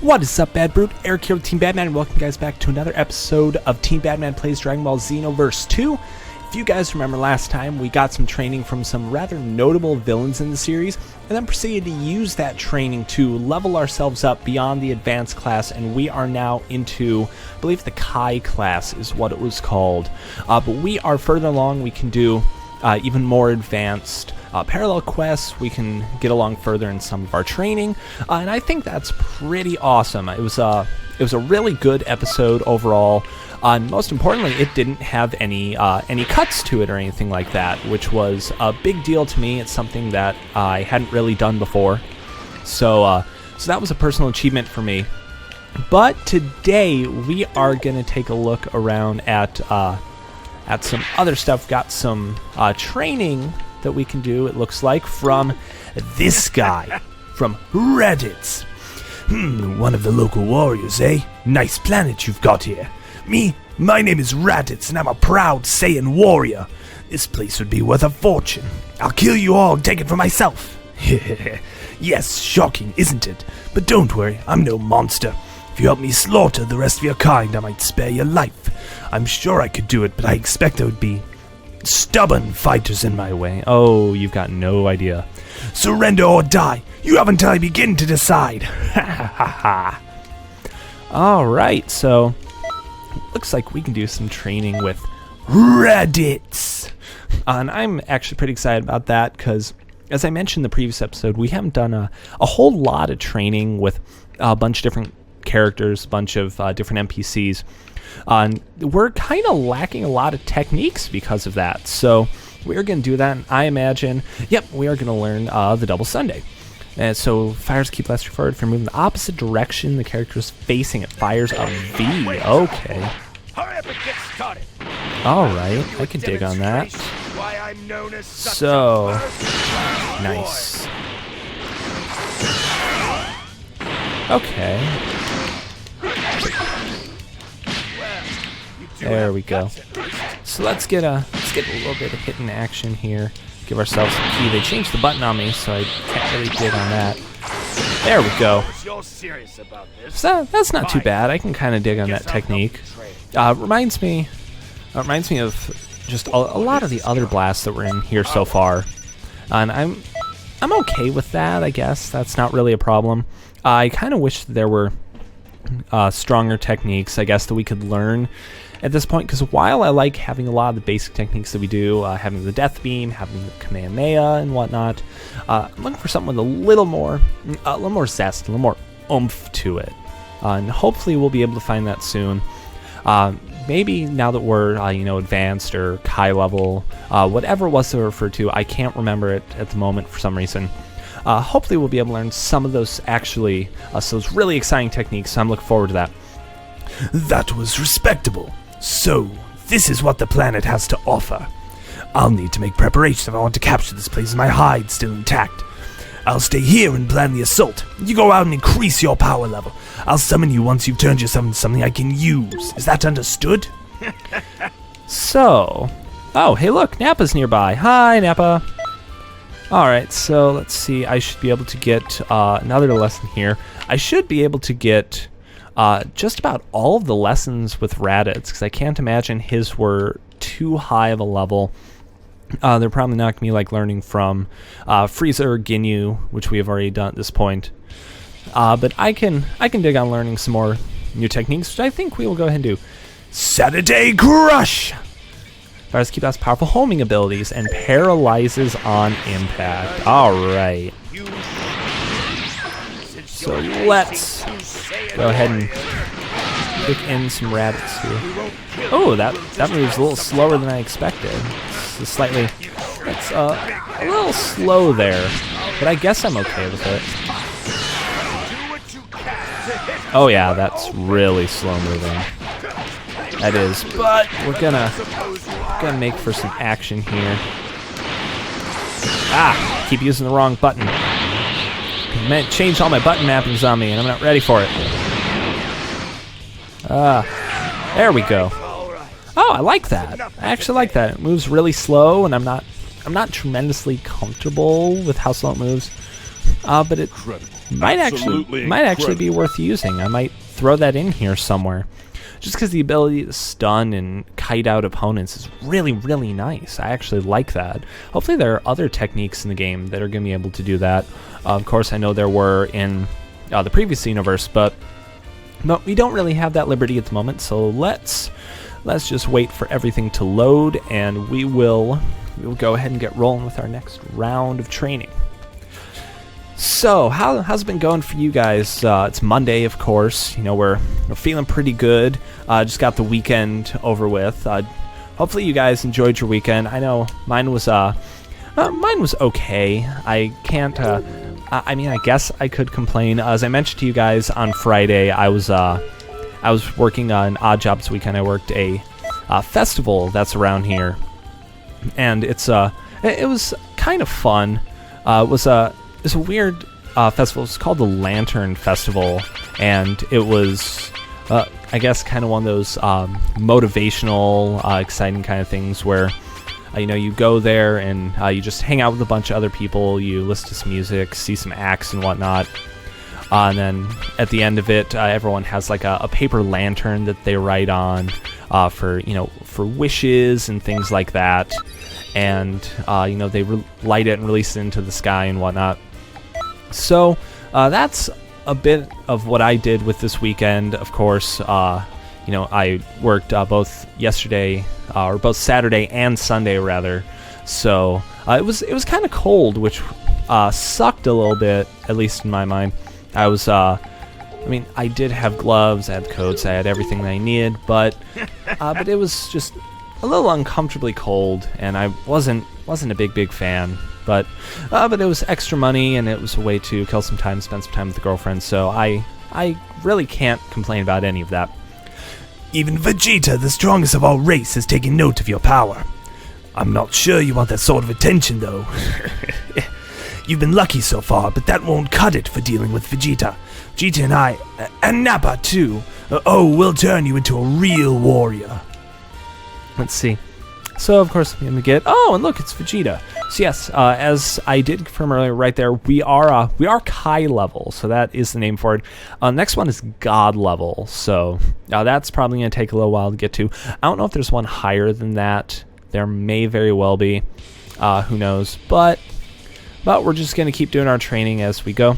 What is up, Bad Brute? Eric here with Team Badman, and welcome you guys back to another episode of Team Badman Plays Dragonball Xenoverse 2. If you guys remember last time, we got some training from some rather notable villains in the series, and then proceeded to use that training to level ourselves up beyond the advanced class, and we are now into, I believe the Kai class is what it was called. But we are further along. We can do even more advanced parallel quests. We can get along further in some of our training, and I think that's pretty awesome. It was a really good episode overall. And most importantly, it didn't have any cuts to it or anything like that, which was a big deal to me. It's something that I hadn't really done before, so that was a personal achievement for me. But today we are gonna take a look around at some other stuff. Got some training that we can do, it looks like, from this guy, from Reddit. One of the local warriors, eh? Nice planet you've got here. My name is Raditz, and I'm a proud Saiyan warrior. This place would be worth a fortune. I'll kill you all and take it for myself. Yes, shocking, isn't it? But don't worry, I'm no monster. If you help me slaughter the rest of your kind, I might spare your life. I'm sure I could do it, but I expect there would be stubborn fighters in my way. Oh, you've got no idea. Surrender or die. You have until I begin to decide. Alright, so looks like we can do some training with Reddit. And I'm actually pretty excited about that because, as I mentioned in the previous episode, we haven't done a whole lot of training with a bunch of different characters, a bunch of different NPCs. We're kind of lacking a lot of techniques because of that. So we're going to do that, and I imagine, we are going to learn the Double Sunday. And so fires keep less forward. If you're moving the opposite direction the character is facing, it fires a V. Okay. Alright, I can dig on that. So, nice. Okay. There we go. So let's get a little bit of hitting action here. Give ourselves a key. They changed the button on me, so I can't really dig on that. There we go. So that's not too bad. I can kind of dig on that technique. Reminds me of just a lot of the other blasts that were in here so far, and I'm okay with that. I guess that's not really a problem. I kind of wish there were stronger techniques, I guess, that we could learn at this point, because while I like having a lot of the basic techniques that we do, having the Death Beam, having the Kamehameha and whatnot, I'm looking for something with a little more zest, a little more oomph to it, and hopefully we'll be able to find that soon. Maybe now that we're advanced or Kai level, whatever it was to refer to, I can't remember it at the moment for some reason. Hopefully we'll be able to learn some of those actually, those really exciting techniques, so I'm looking forward to that. That was respectable. So, this is what the planet has to offer. I'll need to make preparations if I want to capture this place with my hide still intact. I'll stay here and plan the assault. You go out and increase your power level. I'll summon you once you've turned yourself into something I can use. Is that understood? So, oh, hey look, Nappa's nearby. Hi, Nappa. Alright, so let's see. I should be able to get another lesson here. I should be able to get just about all of the lessons with Raditz, because I can't imagine his were too high of a level. They're probably not going to be like learning from Frieza or Ginyu, which we have already done at this point. But I can dig on learning some more new techniques, which I think we will go ahead and do. Saturday Crush! Fires keep us powerful homing abilities and paralyzes on impact. Alright. So let's go ahead and kick in some Raditz here. Oh, that moves a little slower than I expected. It's slightly, it's a little slow there, but I guess I'm okay with it. Oh yeah, that's really slow moving. That is, but we're gonna make for some action here. Ah, keep using the wrong button. It changed all my button mappings on me, and I'm not ready for it. There we go. Oh, I like that. I actually like that. It moves really slow, and I'm not tremendously comfortable with how slow it moves. but it might actually be worth using. I might throw that in here somewhere. Just because the ability to stun and kite out opponents is really, really nice. I actually like that. Hopefully there are other techniques in the game that are going to be able to do that. Of course, I know there were in the previous Xenoverse, but we don't really have that liberty at the moment, so let's just wait for everything to load, and we will go ahead and get rolling with our next round of training. So, how's it been going for you guys? It's Monday, of course. You know, we're feeling pretty good. Just got the weekend over with. Hopefully you guys enjoyed your weekend. I know mine was okay. I can't. I mean, I guess I could complain. As I mentioned to you guys on Friday, I was working on odd jobs weekend. I worked a festival that's around here, and it was kind of fun. It's a weird festival. It's called the Lantern Festival, and it was, I guess, kind of one of those motivational, exciting kind of things where, you go there and you just hang out with a bunch of other people, you listen to some music, see some acts and whatnot, and then at the end of it, everyone has like a paper lantern that they write on for wishes and things like that, and they light it and release it into the sky and whatnot. So that's a bit of what I did with this weekend. Of course, I worked both Saturday and Sunday rather. So it was kind of cold, which sucked a little bit, at least in my mind. I did have gloves, I had coats, I had everything that I needed, but it was just a little uncomfortably cold, and I wasn't a big fan. But it was extra money, and it was a way to kill some time, spend some time with the girlfriend, so I really can't complain about any of that. Even Vegeta, the strongest of our race, has taken note of your power. I'm not sure you want that sort of attention, though. You've been lucky so far, but that won't cut it for dealing with Vegeta. Vegeta and I, and Nappa too, we'll turn you into a real warrior. Let's see. So, of course, I'm going to get... Oh, and look, it's Vegeta. So, yes, as I did confirm earlier right there, we are Kai level, so that is the name for it. Next one is God level, so that's probably going to take a little while to get to. I don't know if there's one higher than that. There may very well be. Who knows? But we're just going to keep doing our training as we go.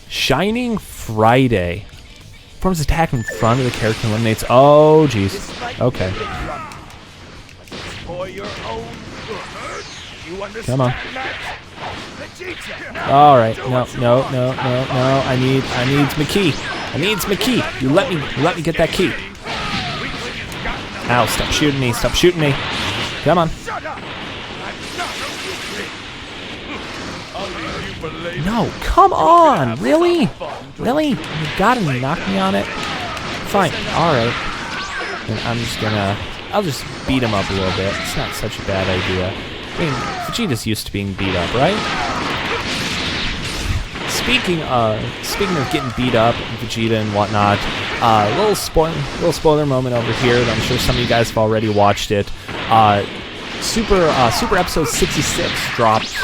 Shining Friday. Performs attack in front of the character and eliminates... Oh, jeez. Okay. Come on. All right. No. I need my key. I need my key. You let me get that key. Ow, stop shooting me. Stop shooting me. Come on. No, come on. Really? Really? You gotta knock me on it? Fine. All right. And I'll just beat him up a little bit. It's not such a bad idea. I mean, Vegeta's used to being beat up, right? Speaking of getting beat up, Vegeta and whatnot, little spoiler moment over here that I'm sure some of you guys have already watched it. Super episode 66 dropped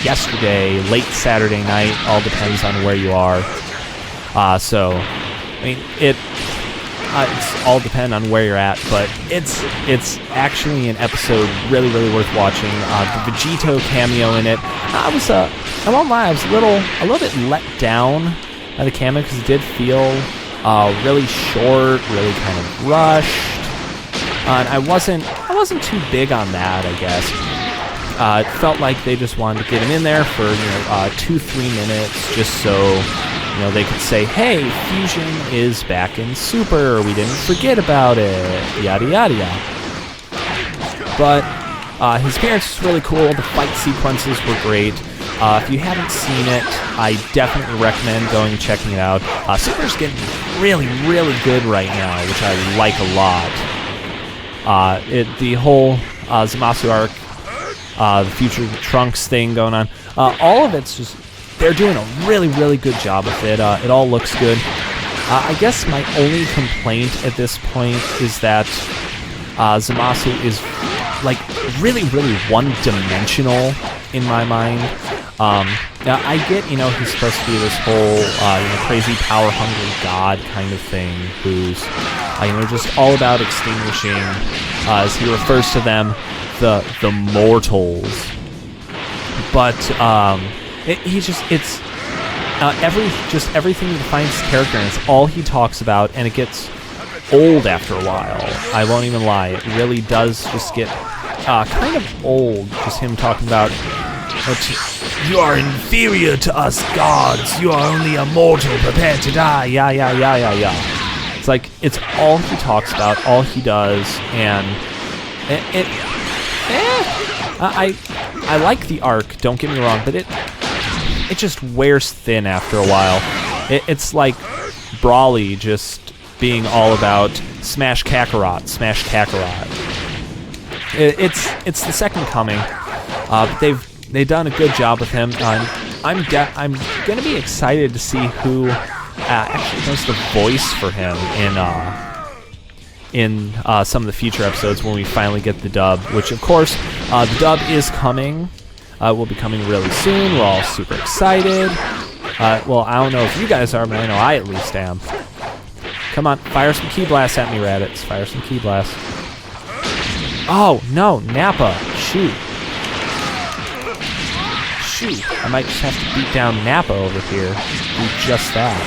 yesterday, late Saturday night. All depends on where you are. So, I mean, it's all depend on where you're at, but it's actually an episode really worth watching. The Vegito cameo in it, I won't lie, I was a little bit let down by the cameo because it did feel really short, really kind of rushed, and I wasn't too big on that, I guess. It felt like they just wanted to get him in there for 2-3 minutes, just so they could say, hey, Fusion is back in Super, we didn't forget about it, yada yada yada. But his appearance was really cool, the fight sequences were great. If you haven't seen it, I definitely recommend going and checking it out. Super's getting really good right now, which I like a lot. The whole Zamasu arc, the future Trunks thing going on, all of it's just... They're doing a really good job with it. It all looks good. I guess my only complaint at this point is that Zamasu is like really one-dimensional in my mind. Now I get, he's supposed to be this whole, crazy power-hungry god kind of thing, who's, just all about extinguishing, as he refers to them, the mortals. But everything that defines his character, and it's all he talks about, and it gets old after a while. I won't even lie; it really does just get kind of old. Just him talking about. You are inferior to us gods. You are only a mortal prepared to die. Yeah. It's like, it's all he talks about, all he does, and I like the arc, don't get me wrong, but it just wears thin after a while. It's like Brawly just being all about smash Kakarot. It's the second coming, but they've done a good job with him. I'm gonna be excited to see who actually does the voice for him in some of the future episodes when we finally get the dub. Which, of course, the dub is coming. Will be coming really soon. We're all super excited. Well, I don't know if you guys are, but I know I at least am. Come on, fire some Ki Blasts at me, Raditz. Fire some Ki Blasts. Oh no, Nappa! Shoot. I might just have to beat down Nappa over here. Do just that.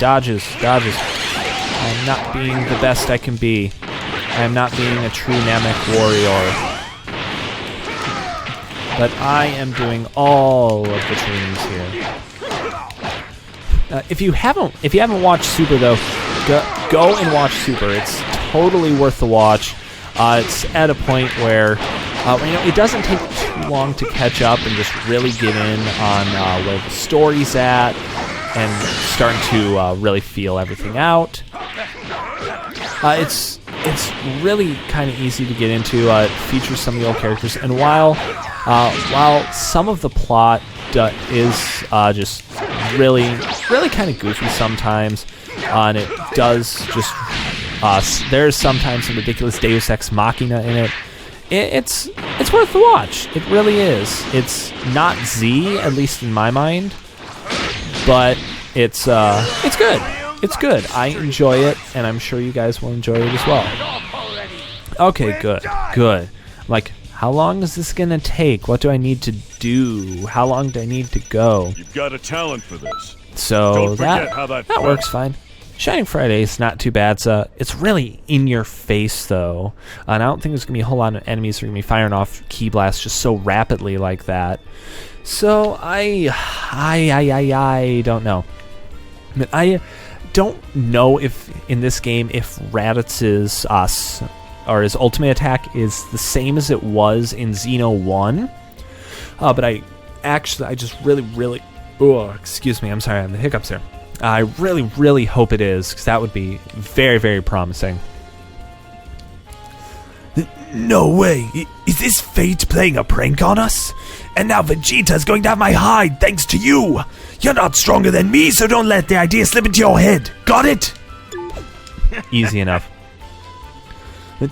Dodges. I'm not being the best I can be. I am not being a true Namek warrior. But I am doing all of the trainings here. If you haven't watched Super though, go and watch Super. It's totally worth the watch. It's at a point where it doesn't take too long to catch up and just really get in on where the story's at and starting to really feel everything out. It's really kind of easy to get into. It features some of the old characters, and while some of the plot is just really kind of goofy sometimes, and it does just there's sometimes some ridiculous Deus Ex Machina in it. It's worth the watch. It really is. It's not Z, at least in my mind, but it's good. It's good. I enjoy it, and I'm sure you guys will enjoy it as well. Okay, good. Like, how long is this gonna take? What do I need to do? How long do I need to go? You've got a talent for this. So Don't forget how that works fine. Shining Friday is not too bad. It's really in your face though, and I don't think there's gonna be a whole lot of enemies who are gonna be firing off Ki Blasts just so rapidly like that. So I don't know. I don't know if in this game if Raditz's or his ultimate attack is the same as it was in Xeno 1. But I just really excuse me, I'm sorry, I have the hiccups there. I really hope it is, because that would be very promising. No way! Is this fate playing a prank on us? And now Vegeta's going to have my hide thanks to you! You're not stronger than me, so don't let the idea slip into your head. Got it? Easy enough.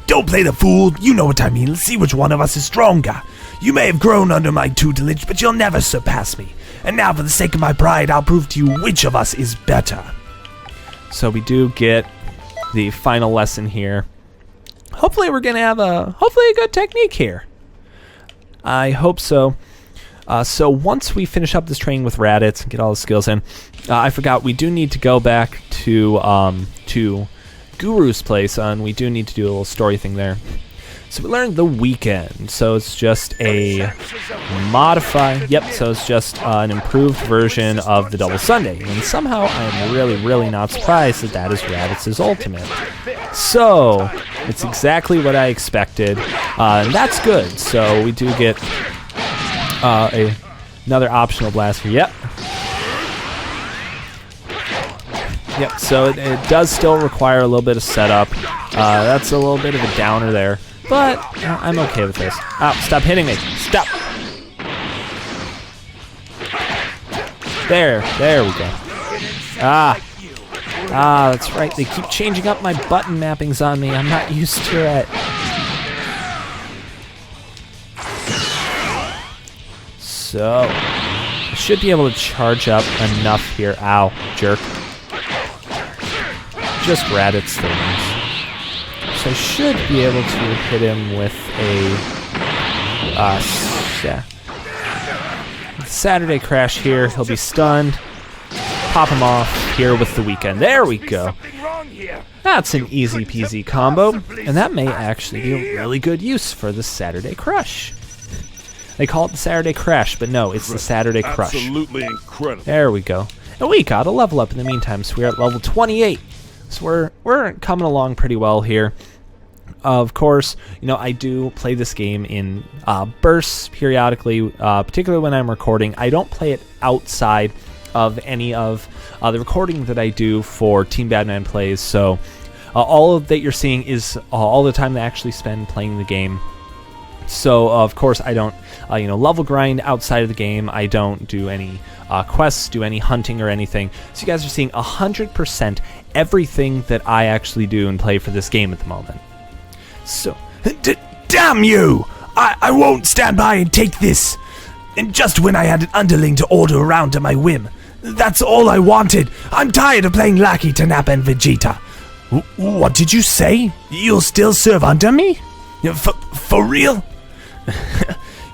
Don't play the fool. You know what I mean. Let's see which one of us is stronger. You may have grown under my tutelage, but you'll never surpass me. And now, for the sake of my pride, I'll prove to you which of us is better. So we do get the final lesson here. Hopefully we're going to have a good technique here. I hope so. So once we finish up this training with Raditz and get all the skills in, I forgot we do need to go back to Guru's place, and we do need to do a little story thing there. So we learned the weekend. So it's just a modified. Yep. So it's just an improved version of the Double Sunday, and somehow I'm really not surprised that is Raditz's ultimate. So it's exactly what I expected, and that's good. So we do get another optional blast here. Yep, so it does still require a little bit of setup. That's a little bit of a downer there, but I'm okay with this. Oh, stop hitting me. Stop. There we go. That's right. They keep changing up my button mappings on me. I'm not used to it. So, I should be able to charge up enough here. Ow, jerk. Just Raditz things. So I should be able to hit him with a Saturday Crash here. He'll be stunned. Pop him off here with the Weekend. There we go. That's an easy peasy combo, and that may actually be a really good use for the Saturday Crush. They call it the Saturday Crash, but no, it's the Saturday Crush. Absolutely incredible. There we go. And we got a level up in the meantime, so we're at level 28. So we're coming along pretty well here. Of course, I do play this game in bursts periodically, particularly when I'm recording. I don't play it outside of any of the recording that I do for Team Badman Plays, so all of that you're seeing is all the time that I actually spend playing the game. So, of course, I don't, level grind outside of the game. I don't do any quests, do any hunting or anything. So you guys are seeing 100% everything that I actually do and play for this game at the moment. So, Damn you! I won't stand by and take this. And just when I had an underling to order around to my whim. That's all I wanted. I'm tired of playing lackey to Nappa and Vegeta. What did you say? You'll still serve under me? For real?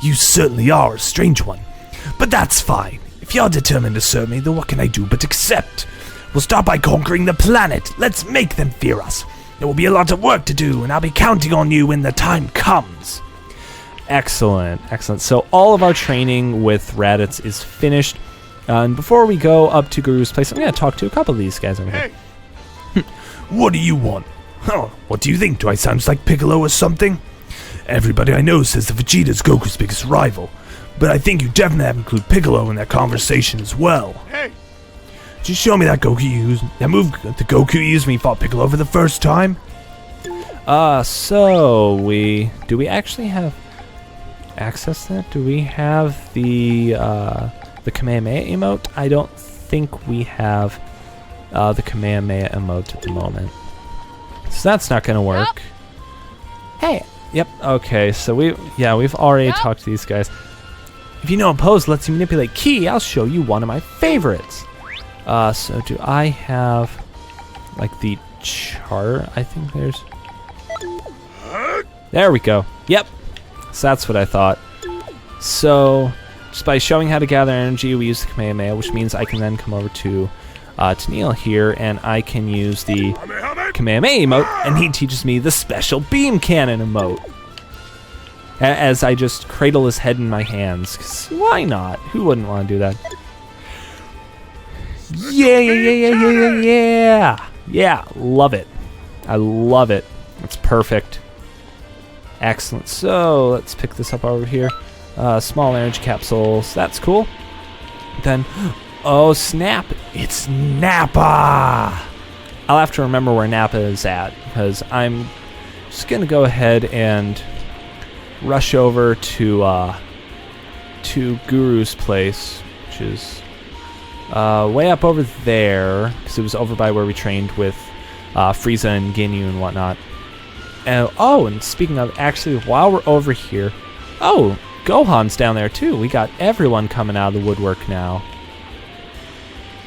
You certainly are a strange one. But that's fine. If you're determined to serve me, then what can I do but accept? We'll start by conquering the planet. Let's make them fear us. There will be a lot of work to do, and I'll be counting on you when the time comes. Excellent, excellent. So all of our training with Raditz is finished. And before we go up to Guru's place, I'm going to talk to a couple of these guys over here. What do you want? Oh, what do you think? Do I sound like Piccolo or something? Everybody I know says that Vegeta's Goku's biggest rival, but I think you definitely have to include Piccolo in that conversation as well. Hey! Did you show me that move that Goku used when he fought Piccolo for the first time? So do we actually have access to that? Do we have the Kamehameha emote? I don't think we have the Kamehameha emote at the moment. So that's not gonna work. Hey, yep, okay, so we've already talked to these guys. If you know a pose lets you manipulate ki, I'll show you one of my favorites. So do I have like the chart? I think there we go. Yep. So that's what I thought. So just by showing how to gather energy, we use the Kamehameha, which means I can then come over to Neil here, and I can use the Kamehameha emote, and he teaches me the special beam cannon emote. As I just cradle his head in my hands. 'Cause why not? Who wouldn't want to do that? Yeah, love it. I love it. It's perfect. Excellent. So let's pick this up over here. Small energy capsules. That's cool. Then, oh snap! It's Nappa. I'll have to remember where Nappa is at, because I'm just gonna go ahead and rush over to Guru's place, which is way up over there, because it was over by where we trained with Frieza and Ginyu and whatnot. And speaking of, actually, while we're over here, Gohan's down there too. We got everyone coming out of the woodwork now.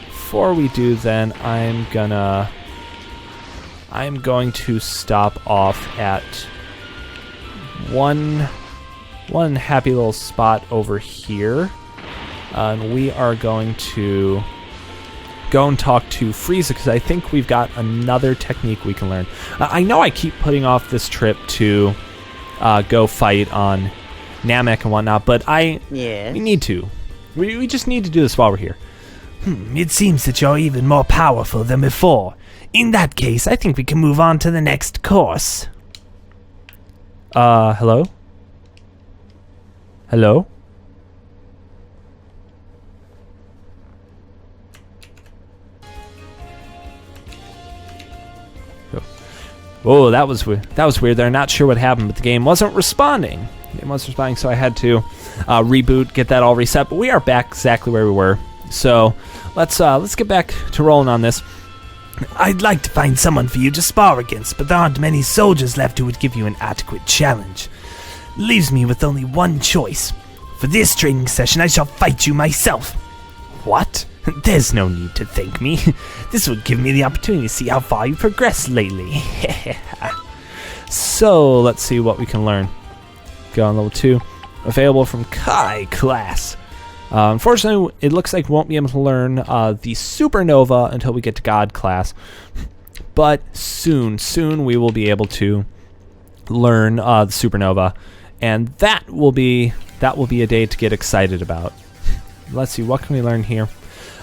Before we do, then I'm going to stop off at one happy little spot over here, and we are going to go and talk to Frieza, because I think we've got another technique we can learn. I know I keep putting off this trip to go fight on Namek and whatnot, but we need to. We just need to do this while we're here. It seems that you're even more powerful than before. In that case, I think we can move on to the next course. Hello? Hello? Oh, that was weird. That was weird. They're not sure what happened, but the game wasn't responding. So I had to reboot, get that all reset. But we are back exactly where we were. So let's get back to rolling on this. I'd like to find someone for you to spar against, but there aren't many soldiers left who would give you an adequate challenge. Leaves me with only one choice. For this training session, I shall fight you myself. What? There's no need to thank me. This would give me the opportunity to see how far you progressed lately. So, let's see what we can learn. Go on level 2. Available from Kai class. Unfortunately, it looks like we won't be able to learn the Supernova until we get to God class. But soon we will be able to learn the Supernova. And that will be a day to get excited about. Let's see, what can we learn here?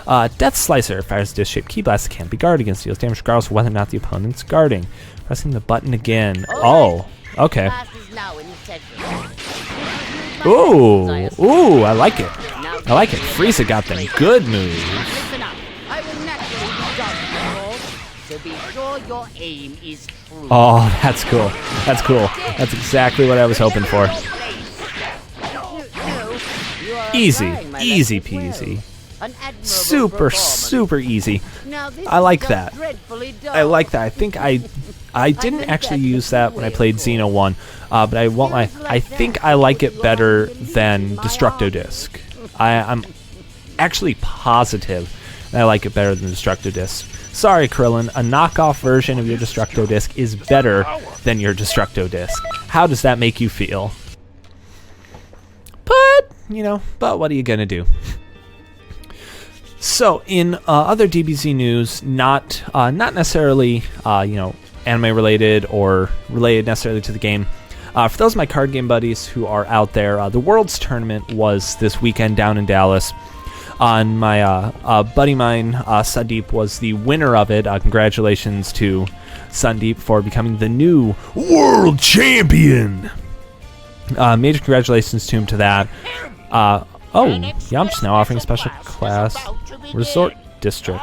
Death Slicer fires a disc-shaped key blast that can't be guarded against, deals damage regardless of whether or not the opponent's guarding. Pressing the button again. Oh, okay. Ooh, I like it. I like it. Frieza got them good moves. Oh, that's cool. That's cool. That's exactly what I was hoping for. Easy peasy. Super easy. I like that. I think I didn't actually use that when I played Xeno 1, but I won't lie. I think I like it better than Destructo Disc. I'm actually positive that I like it better than Destructo Disc. Sorry, Krillin, a knockoff version of your Destructo Disc is better than your Destructo Disc. How does that make you feel? But what are you gonna do? So, in other DBZ news, not necessarily anime related or related necessarily to the game. For those of my card game buddies who are out there, the Worlds Tournament was this weekend down in Dallas. And my buddy of mine, Sandeep, was the winner of it. Congratulations to Sandeep for becoming the new World Champion! Major congratulations to him to that. Yamcha's now offering special class Resort District.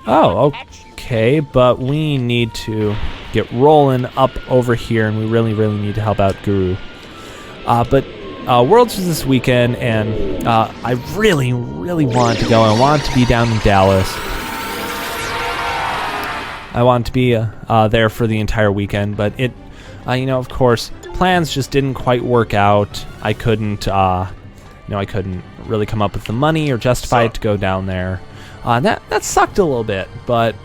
Oh, okay, but we need to get rolling up over here, and we really need to help out Guru. But Worlds was this weekend, and I really wanted to go. I wanted to be down in Dallas. I wanted to be there for the entire weekend, but it, of course, plans just didn't quite work out. I couldn't really come up with the money or justify it to go down there. That sucked a little bit, but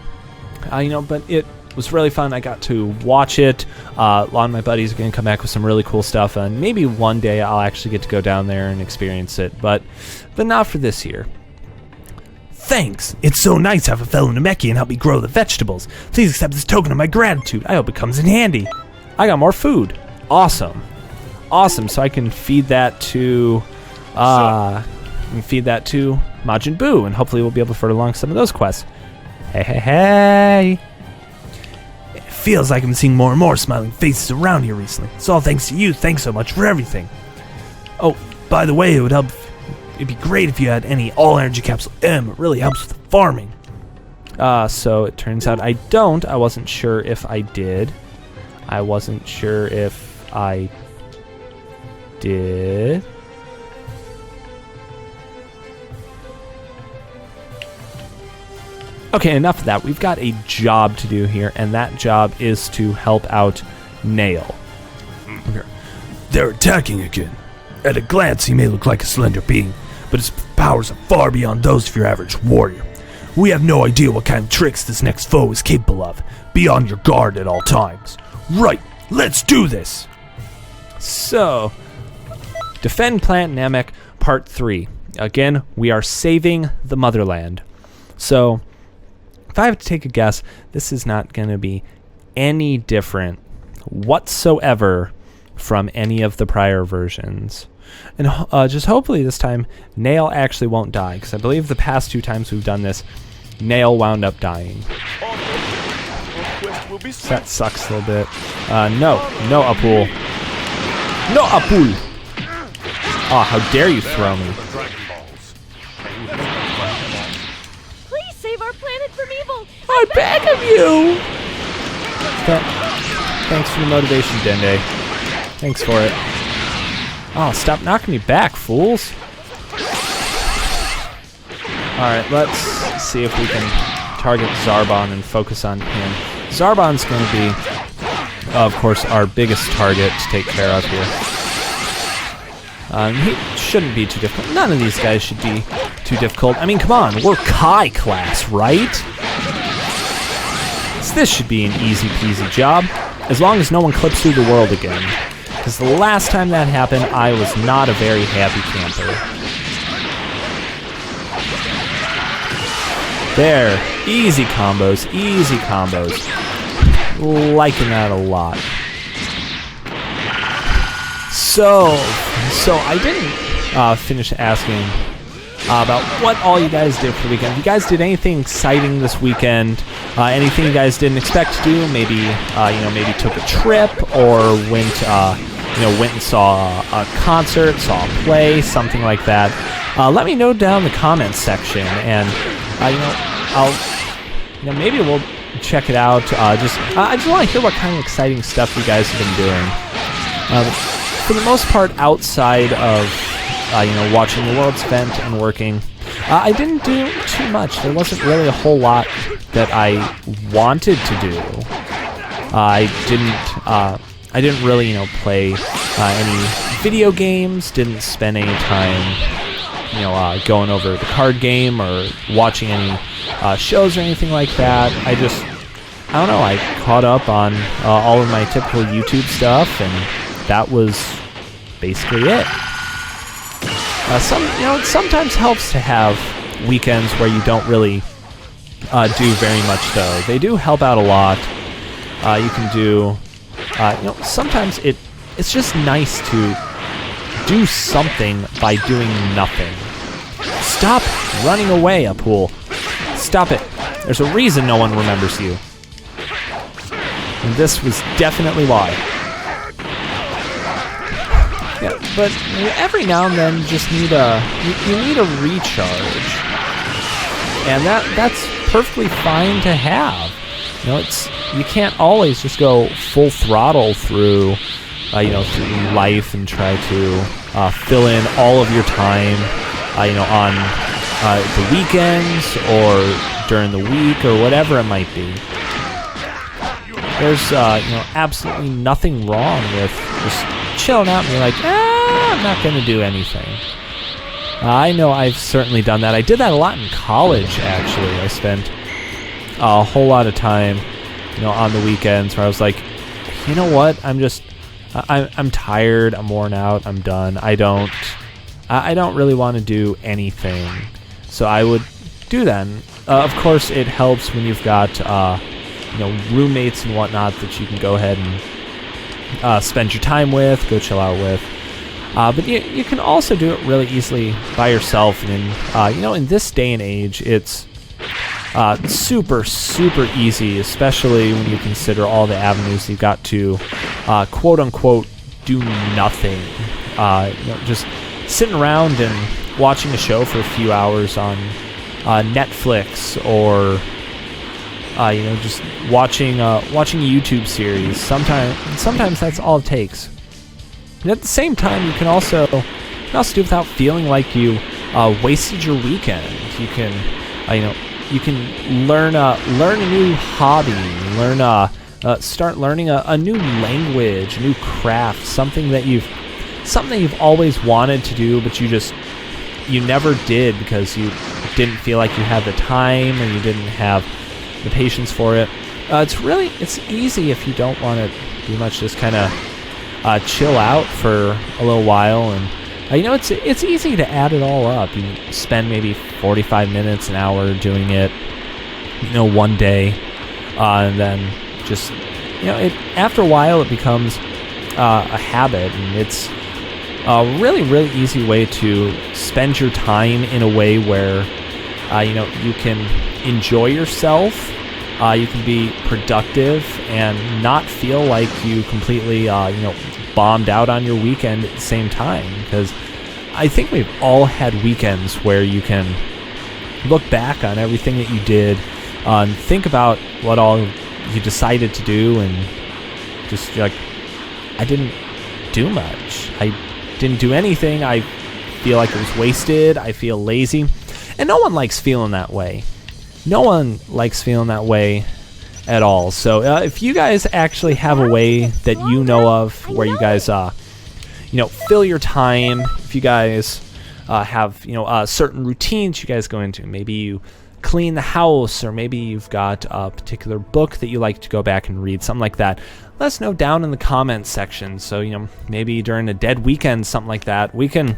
it was really fun. I got to watch it. A lot of my buddies are going to come back with some really cool stuff, and maybe one day I'll actually get to go down there and experience it, but not for this year. Thanks. It's so nice to have a fellow Namekian help me grow the vegetables. Please accept this token of my gratitude. I hope it comes in handy. I got more food. Awesome. So I can feed that to Majin Buu, and hopefully we'll be able to further along some of those quests. Hey. It feels like I'm seeing more and more smiling faces around here recently. It's all thanks to you. Thanks so much for everything. Oh, by the way, it'd be great if you had any all-energy capsule M. It really helps with the farming. So it turns out I don't. I wasn't sure if I did. Okay, enough of that. We've got a job to do here, and that job is to help out Nail. They're attacking again. At a glance, he may look like a slender being, but his powers are far beyond those of your average warrior. We have no idea what kind of tricks this next foe is capable of. Be on your guard at all times. Right, let's do this! So, Defend Planet Namek Part 3. Again, we are saving the motherland. So, if I have to take a guess, this is not going to be any different whatsoever from any of the prior versions. And just hopefully this time, Nail actually won't die, because I believe the past 2 times we've done this, Nail wound up dying. That sucks a little bit. No Apul. No Apul! Oh, how dare you throw me. Please save our planet from evil! I beg of you! Thanks for the motivation, Dende. Thanks for it. Oh, stop knocking me back, fools. Alright, let's see if we can target Zarbon and focus on him. Zarbon's going to be, of course, our biggest target to take care of here. He shouldn't be too difficult. None of these guys should be too difficult. I mean, come on, we're Kai class, right? So this should be an easy peasy job, as long as no one clips through the world again. Because the last time that happened, I was not a very happy camper. There, easy combos, easy combos. Liking that a lot. So I didn't finish asking about what all you guys did for the weekend. If you guys did anything exciting this weekend, anything you guys didn't expect to do, maybe maybe took a trip or went and saw a concert, saw a play, something like that. Let me know down in the comments section, and maybe we'll check it out. I just want to hear what kind of exciting stuff you guys have been doing. For the most part, outside of watching the world spent and working, I didn't do too much. There wasn't really a whole lot that I wanted to do. I didn't really play any video games. Didn't spend any time going over the card game or watching any shows or anything like that. I don't know. I caught up on all of my typical YouTube stuff, and that was basically it. It sometimes helps to have weekends where you don't really do very much, though. They do help out a lot. You can do, sometimes it's just nice to do something by doing nothing. Stop running away, a pool. Stop it. There's a reason no one remembers you. And this was definitely why. Yeah, but every now and then, just need you need a recharge, and that's perfectly fine to have. You can't always just go full throttle through through life and try to fill in all of your time, on the weekends or during the week or whatever it might be. There's absolutely nothing wrong with just chilling out and be like, I'm not going to do anything. I know I've certainly done that. I did that a lot in college, actually. I spent a whole lot of time, on the weekends where I was like, you know what? I'm tired. I'm worn out. I'm done. I don't really want to do anything. So I would do that. Of course, it helps when you've got roommates and whatnot that you can go ahead and spend your time with, go chill out with. But you can also do it really easily by yourself. And in this day and age, it's super, super easy, especially when you consider all the avenues you've got to quote unquote do nothing. Just sitting around and watching a show for a few hours on Netflix, or just watching a YouTube series. Sometimes that's all it takes. And at the same time, you can also do without feeling like you wasted your weekend. You can learn a new hobby, start learning a new language, a new craft, something that you've always wanted to do, but you never did because you didn't feel like you had the time, or you didn't have the patience for it. It's easy if you don't want to do much. Just kind of chill out for a little while, and it's easy to add it all up. You spend maybe 45 minutes, an hour doing it, one day, and then just after a while it becomes a habit, and it's a really, really easy way to spend your time in a way where you can enjoy yourself. You can be productive and not feel like you completely, bombed out on your weekend at the same time. Because I think we've all had weekends where you can look back on everything that you did, and think about what all you decided to do, and just like, I didn't do much. I didn't do anything. I feel like it was wasted. I feel lazy. And no one likes feeling that way. No one likes feeling that way at all. So if you guys actually have a way that you know of where you guys fill your time, if you guys have certain routines you guys go into. Maybe you clean the house, or maybe you've got a particular book that you like to go back and read, something like that. Let us know down in the comments section. So maybe during a dead weekend, something like that, we can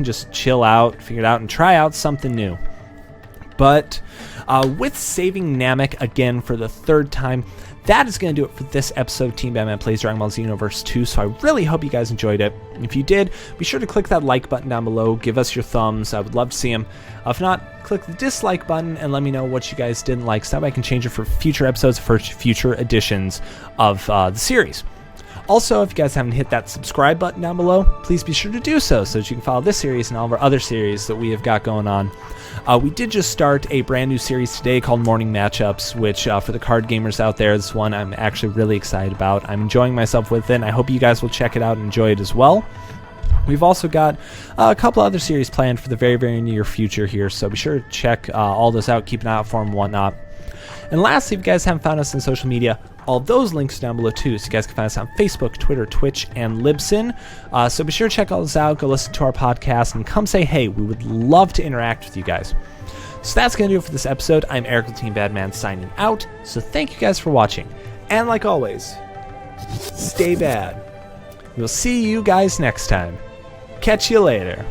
just chill out, figure it out, and try out something new. But with saving Namek again for the third time, that is going to do it for this episode of Team Badman Plays Dragonball Xenoverse 2, so I really hope you guys enjoyed it. If you did, be sure to click that like button down below, give us your thumbs, I would love to see them. If not, click the dislike button and let me know what you guys didn't like, so that way I can change it for future episodes, for future editions of the series. Also, if you guys haven't hit that subscribe button down below, please be sure to do so that you can follow this series and all of our other series that we have got going on. We did just start a brand new series today called Morning Matchups, which for the card gamers out there, this one I'm actually really excited about. I'm enjoying myself with it, and I hope you guys will check it out and enjoy it as well. We've also got a couple other series planned for the very, very near future here, so be sure to check all those out, keep an eye out for them and whatnot. And lastly, if you guys haven't found us on social media, all those links down below too, so you guys can find us on Facebook, Twitter, Twitch, and Libsyn. So be sure to check all this out, go listen to our podcast, and come say hey. We would love to interact with you guys. So that's going to do it for this episode. I'm Eric with Team Badman signing out, so thank you guys for watching. And like always, stay bad. We'll see you guys next time. Catch you later.